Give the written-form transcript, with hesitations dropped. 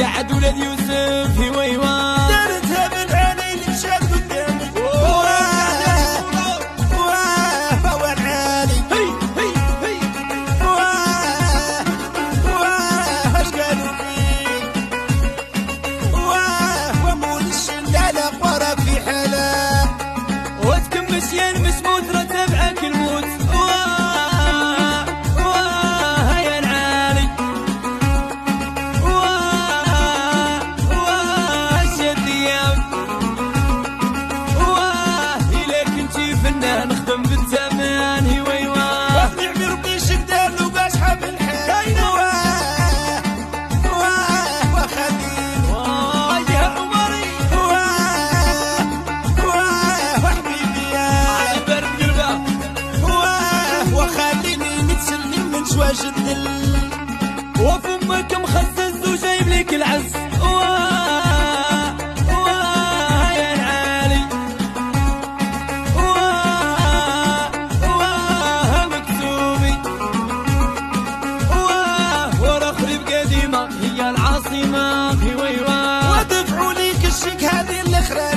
سعد ولد يوسف هويوا دارتها من علي المشهد قدامي واه والعالي هي هي هي واه اش قالوا فيك ومول الشلالة قرا في حالة وتكم مشيان مش موت رتبعك الموت يا العالي الشديام إليك انتي فنان نخدم بالزمان هويوا نعمي ربي شدار لو بسحب الحال وخليل يا عمري وحبيبي يا برد قلبه وخليني نتسلم من شواش الدل وفمك مخزز وجايب لك العز يا العالي مكتوبي ورخري بقديمة هي العاصمة هويوا ودفعوا ليك الشيك هذه الاخرى